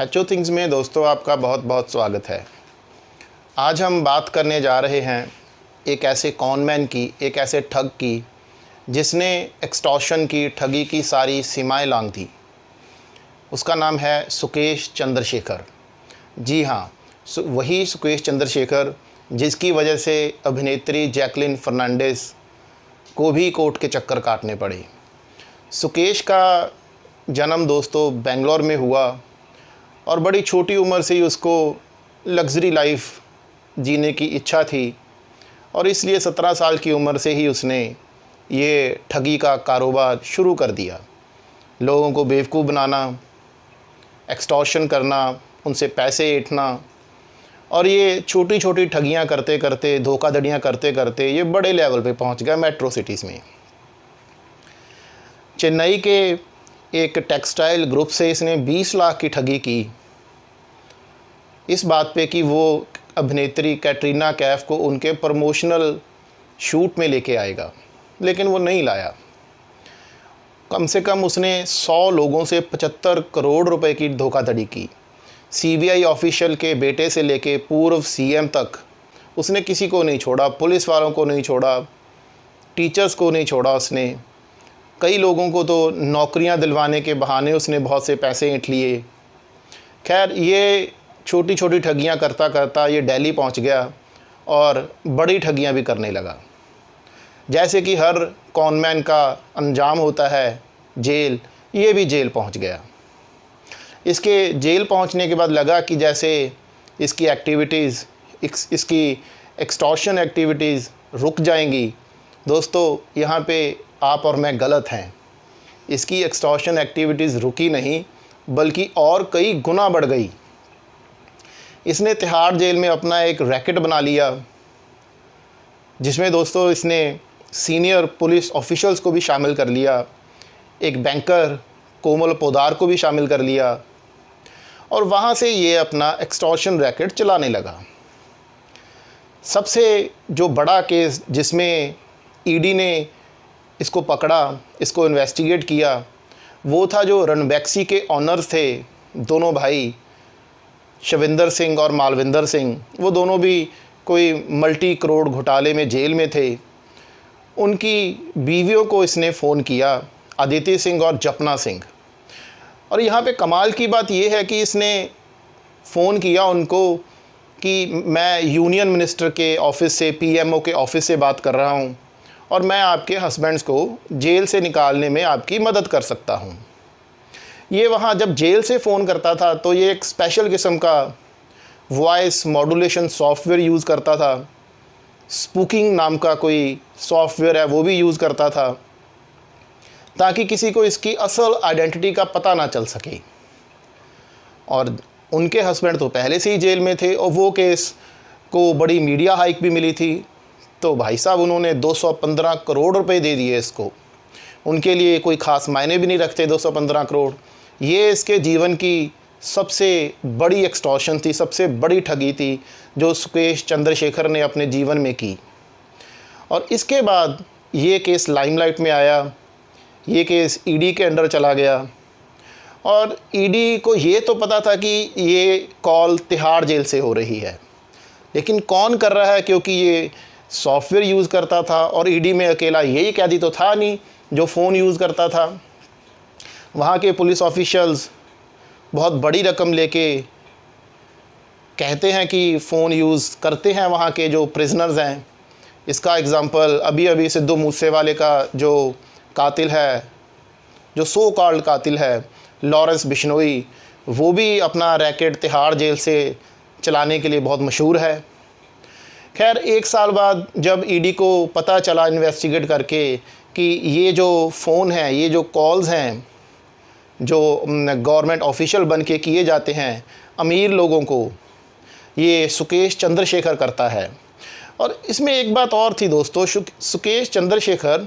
HO things में दोस्तों आपका बहुत बहुत स्वागत है। आज हम बात करने जा रहे हैं एक ऐसे कॉनमैन की, एक ऐसे ठग की जिसने एक्सटॉर्शन की, ठगी की सारी सीमाएं लांघ दी। उसका नाम है सुकेश चंद्रशेखर। जी हाँ, वही सुकेश चंद्रशेखर जिसकी वजह से अभिनेत्री जैकलिन फर्नांडिस को भी कोर्ट के चक्कर काटने पड़े। सुकेश का जन्म दोस्तों बेंगलोर में हुआ और बड़ी छोटी उम्र से ही उसको लग्ज़री लाइफ जीने की इच्छा थी और इसलिए 17 साल की उम्र से ही उसने ये ठगी का कारोबार शुरू कर दिया। लोगों को बेवकूफ़ बनाना, एक्सटॉर्शन करना, उनसे पैसे ऐंठना और ये छोटी छोटी ठगियां करते करते, धोखाधड़ियां करते करते ये बड़े लेवल पे पहुंच गया मेट्रो सिटीज़ में। चेन्नई के एक टेक्सटाइल ग्रुप से इसने 20 लाख की ठगी की, इस बात पे कि वो अभिनेत्री कैटरीना कैफ को उनके प्रमोशनल शूट में लेके आएगा, लेकिन वो नहीं लाया। कम से कम उसने 100 लोगों से 75 करोड़ रुपए की धोखाधड़ी की। सीबीआई ऑफिशियल के बेटे से लेके पूर्व सीएम तक उसने किसी को नहीं छोड़ा, पुलिस वालों को नहीं छोड़ा, टीचर्स को नहीं छोड़ा। उसने कई लोगों को तो नौकरियां दिलवाने के बहाने उसने बहुत से पैसे ऐंठ लिए। खैर, ये छोटी छोटी ठगियां करता करता ये दिल्ली पहुंच गया और बड़ी ठगियां भी करने लगा। जैसे कि हर कॉनमैन का अंजाम होता है जेल, ये भी जेल पहुंच गया। इसके जेल पहुंचने के बाद लगा कि जैसे इसकी एक्टिविटीज़, इसकी एक्सटॉर्शन एक्टिविटीज़ रुक जाएंगी। दोस्तों, यहाँ पे आप और मैं गलत हैं। इसकी एक्सटॉर्शन एक्टिविटीज़ रुकी नहीं, बल्कि और कई गुना बढ़ गई। इसने तिहाड़ जेल में अपना एक रैकेट बना लिया, जिसमें दोस्तों इसने सीनियर पुलिस ऑफिशियल्स को भी शामिल कर लिया, एक बैंकर कोमल पोदार को भी शामिल कर लिया और वहाँ से ये अपना एक्सटॉर्शन रैकेट चलाने लगा। सबसे जो बड़ा केस जिसमें ईडी ने इसको पकड़ा, इसको इन्वेस्टिगेट किया, वो था जो रणबैक्सी के ऑनर्स थे, दोनों भाई शविंदर सिंह और मालविंदर सिंह। वो दोनों भी कोई मल्टी करोड़ घोटाले में जेल में थे। उनकी बीवियों को इसने फ़ोन किया, अदिति सिंह और जपना सिंह। और यहाँ पे कमाल की बात यह है कि इसने फ़ोन किया उनको कि मैं यूनियन मिनिस्टर के ऑफ़िस से, पीएमओ के ऑफ़िस से बात कर रहा हूँ और मैं आपके हस्बैंड्स को जेल से निकालने में आपकी मदद कर सकता हूँ। ये वहाँ जब जेल से फ़ोन करता था तो ये एक स्पेशल किस्म का वॉइस मॉड्यूलेशन सॉफ्टवेयर यूज़ करता था। स्पूकिंग नाम का कोई सॉफ्टवेयर है, वो भी यूज़ करता था, ताकि किसी को इसकी असल आइडेंटिटी का पता ना चल सके। और उनके हस्बैंड तो पहले से ही जेल में थे और वो केस को बड़ी मीडिया हाइक भी मिली थी। तो भाई साहब उन्होंने 215 करोड़ रुपए दे दिए इसको। उनके लिए कोई ख़ास मायने भी नहीं रखते 215 करोड़। ये इसके जीवन की सबसे बड़ी एक्सटॉर्शन थी, सबसे बड़ी ठगी थी जो सुकेश चंद्रशेखर ने अपने जीवन में की। और इसके बाद ये केस लाइमलाइट में आया, ये केस ईडी के अंडर चला गया और ईडी को ये तो पता था कि ये कॉल तिहाड़ जेल से हो रही है, लेकिन कौन कर रहा है, क्योंकि ये सॉफ्टवेयर यूज़ करता था और ईडी में अकेला यही कैदी तो था नहीं जो फ़ोन यूज़ करता था। वहाँ के पुलिस ऑफिशियल्स बहुत बड़ी रकम लेके कहते हैं कि फ़ोन यूज़ करते हैं वहाँ के जो प्रिजनर्स हैं। इसका एग्ज़ाम्पल अभी सिद्धू मूसेवाले का जो कातिल है, जो सो कॉल्ड कातिल है, लॉरेंस बिश्नोई, वो भी अपना रैकेट तिहाड़ जेल से चलाने के लिए बहुत मशहूर है। खैर, 1 साल बाद जब ईडी को पता चला इन्वेस्टिगेट करके कि ये जो फ़ोन हैं, ये जो कॉल्स हैं, जो गवर्नमेंट ऑफिशियल बन के किए जाते हैं अमीर लोगों को, ये सुकेश चंद्रशेखर करता है। और इसमें एक बात और थी दोस्तों, सुकेश चंद्रशेखर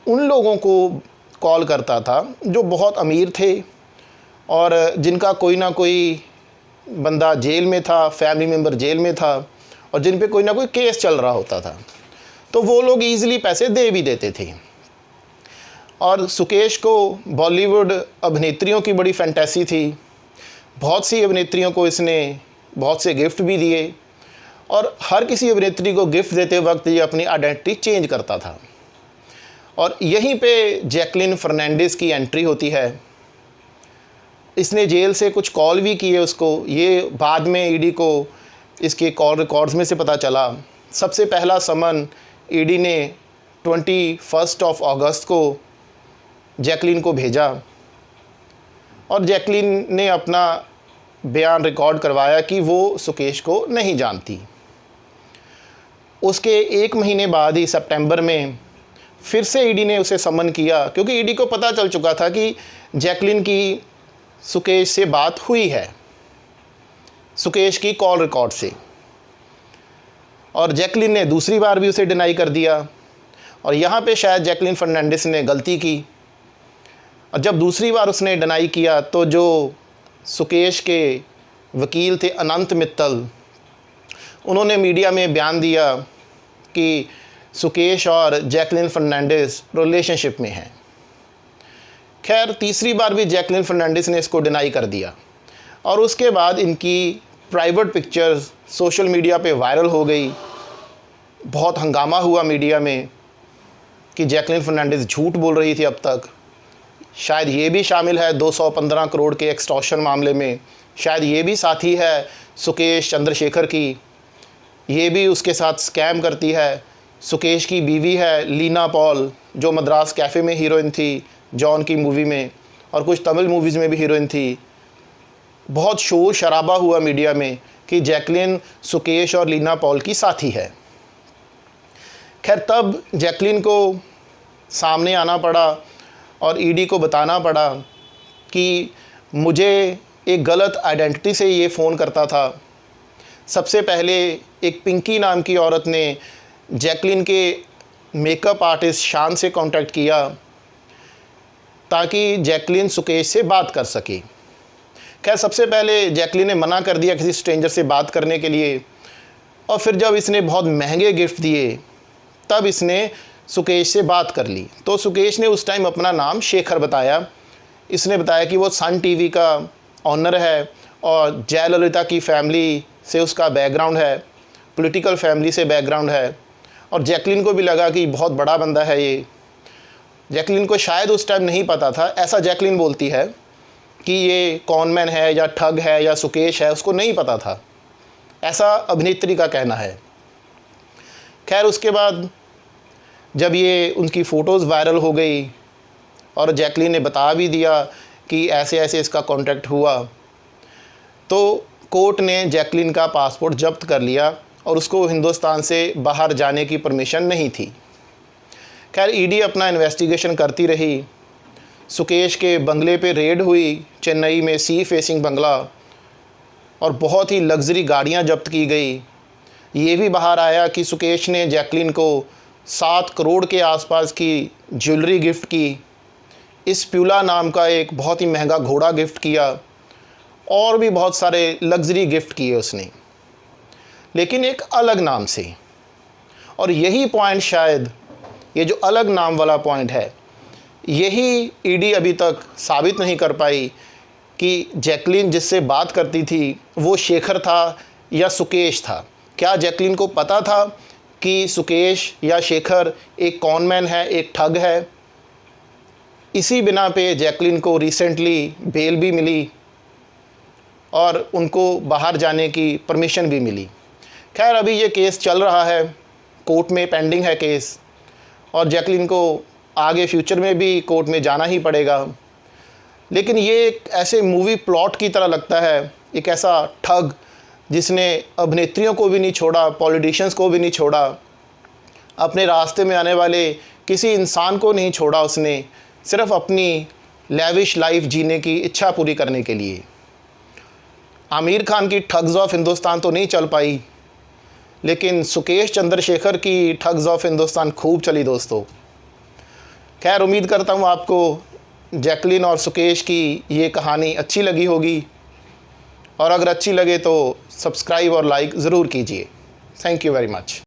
उन लोगों को कॉल करता था जो बहुत अमीर थे और जिनका कोई ना कोई बंदा जेल में था, फैमिली मेम्बर जेल में था और जिन पे कोई ना कोई केस चल रहा होता था, तो वो लोग ईज़िली पैसे दे भी देते थे। और सुकेश को बॉलीवुड अभिनेत्रियों की बड़ी फैंटेसी थी, बहुत सी अभिनेत्रियों को इसने बहुत से गिफ्ट भी दिए और हर किसी अभिनेत्री को गिफ्ट देते वक्त ये अपनी आइडेंटिटी चेंज करता था। और यहीं पे जैकलिन फर्नांडिस की एंट्री होती है। इसने जेल से कुछ कॉल भी किए उसको, ये बाद में ईडी को इसके कॉल रिकॉर्ड्स में से पता चला। सबसे पहला समन ईडी ने 21 अगस्त को जैकलिन को भेजा और जैकलिन ने अपना बयान रिकॉर्ड करवाया कि वो सुकेश को नहीं जानती। उसके 1 महीने बाद ही सितंबर में फिर से ईडी ने उसे समन किया, क्योंकि ईडी को पता चल चुका था कि जैकलिन की सुकेश से बात हुई है, सुकेश की कॉल रिकॉर्ड से। और जैकलिन ने दूसरी बार भी उसे डिनाई कर दिया और यहाँ पे शायद जैकलिन फर्नांडिस ने गलती की। और जब दूसरी बार उसने डिनाई किया तो जो सुकेश के वकील थे अनंत मित्तल, उन्होंने मीडिया में बयान दिया कि सुकेश और जैकलिन फर्नांडिस रिलेशनशिप में हैं। खैर तीसरी बार भी जैकलिन फर्नांडिस ने इसको डिनाई कर दिया और उसके बाद इनकी प्राइवेट पिक्चर्स सोशल मीडिया पे वायरल हो गई। बहुत हंगामा हुआ मीडिया में कि जैकलिन फर्नांडिस झूठ बोल रही थी अब तक। शायद ये भी शामिल है 215 करोड़ के एक्सटॉर्शन मामले में, शायद ये भी साथी है सुकेश चंद्रशेखर की, ये भी उसके साथ स्कैम करती है। सुकेश की बीवी है लीना पॉल, जो मद्रास कैफ़े में हीरोइन थी जॉन की मूवी में और कुछ तमिल मूवीज़ में भी हीरोइन थी। बहुत शोर शराबा हुआ मीडिया में कि जैकलिन सुकेश और लीना पॉल की साथी है। खैर तब जैकलिन को सामने आना पड़ा और ईडी को बताना पड़ा कि मुझे एक गलत आइडेंटिटी से ये फ़ोन करता था। सबसे पहले एक पिंकी नाम की औरत ने जैकलिन के मेकअप आर्टिस्ट शान से कांटेक्ट किया ताकि जैकलिन सुकेश से बात कर सके। खैर सबसे पहले जैकलिन ने मना कर दिया किसी स्ट्रेंजर से बात करने के लिए, और फिर जब इसने बहुत महंगे गिफ्ट दिए तब इसने सुकेश से बात कर ली। तो सुकेश ने उस टाइम अपना नाम शेखर बताया। इसने बताया कि वो सन टीवी का ऑनर है और जयललिता की फैमिली से उसका बैकग्राउंड है, पॉलिटिकल फैमिली से बैकग्राउंड है। और जैकलिन को भी लगा कि बहुत बड़ा बंदा है ये। जैकलिन को शायद उस टाइम नहीं पता था, ऐसा जैकलिन बोलती है कि ये कॉनमैन है या ठग है या सुकेश है, उसको नहीं पता था, ऐसा अभिनेत्री का कहना है। खैर उसके बाद जब ये उनकी फ़ोटोज़ वायरल हो गई और जैकलिन ने बता भी दिया कि ऐसे ऐसे इसका कॉन्टैक्ट हुआ, तो कोर्ट ने जैकलिन का पासपोर्ट जब्त कर लिया और उसको हिंदुस्तान से बाहर जाने की परमिशन नहीं थी। खैर ईडी अपना इन्वेस्टिगेशन करती रही। सुकेश के बंगले पे रेड हुई, चेन्नई में सी फेसिंग बंगला, और बहुत ही लग्जरी गाड़ियां जब्त की गई। ये भी बाहर आया कि सुकेश ने जैकलिन को 7 करोड़ के आसपास की ज्वेलरी गिफ्ट की, इस प्यूला नाम का एक बहुत ही महंगा घोड़ा गिफ्ट किया और भी बहुत सारे लग्जरी गिफ्ट किए उसने, लेकिन एक अलग नाम से। और यही पॉइंट, शायद ये जो अलग नाम वाला पॉइंट है, यही ईडी अभी तक साबित नहीं कर पाई कि जैकलिन जिससे बात करती थी वो शेखर था या सुकेश था। क्या जैकलिन को पता था कि सुकेश या शेखर एक कॉनमैन है, एक ठग है? इसी बिना पे जैकलिन को रिसेंटली बेल भी मिली और उनको बाहर जाने की परमिशन भी मिली। खैर अभी ये केस चल रहा है, कोर्ट में पेंडिंग है केस, और जैकलिन को आगे फ्यूचर में भी कोर्ट में जाना ही पड़ेगा। लेकिन ये एक ऐसे मूवी प्लॉट की तरह लगता है, एक ऐसा ठग जिसने अभिनेत्रियों को भी नहीं छोड़ा, पॉलिटिशियंस को भी नहीं छोड़ा, अपने रास्ते में आने वाले किसी इंसान को नहीं छोड़ा उसने, सिर्फ अपनी लैविश लाइफ जीने की इच्छा पूरी करने के लिए। आमिर खान की ठग्स ऑफ हिंदुस्तान तो नहीं चल पाई, लेकिन सुकेश चंद्रशेखर की ठग्स ऑफ हिंदुस्तान खूब चली दोस्तों। खैर उम्मीद करता हूँ आपको जैकलिन और सुकेश की ये कहानी अच्छी लगी होगी, और अगर अच्छी लगे तो सब्सक्राइब और लाइक ज़रूर कीजिए। Thank you very much.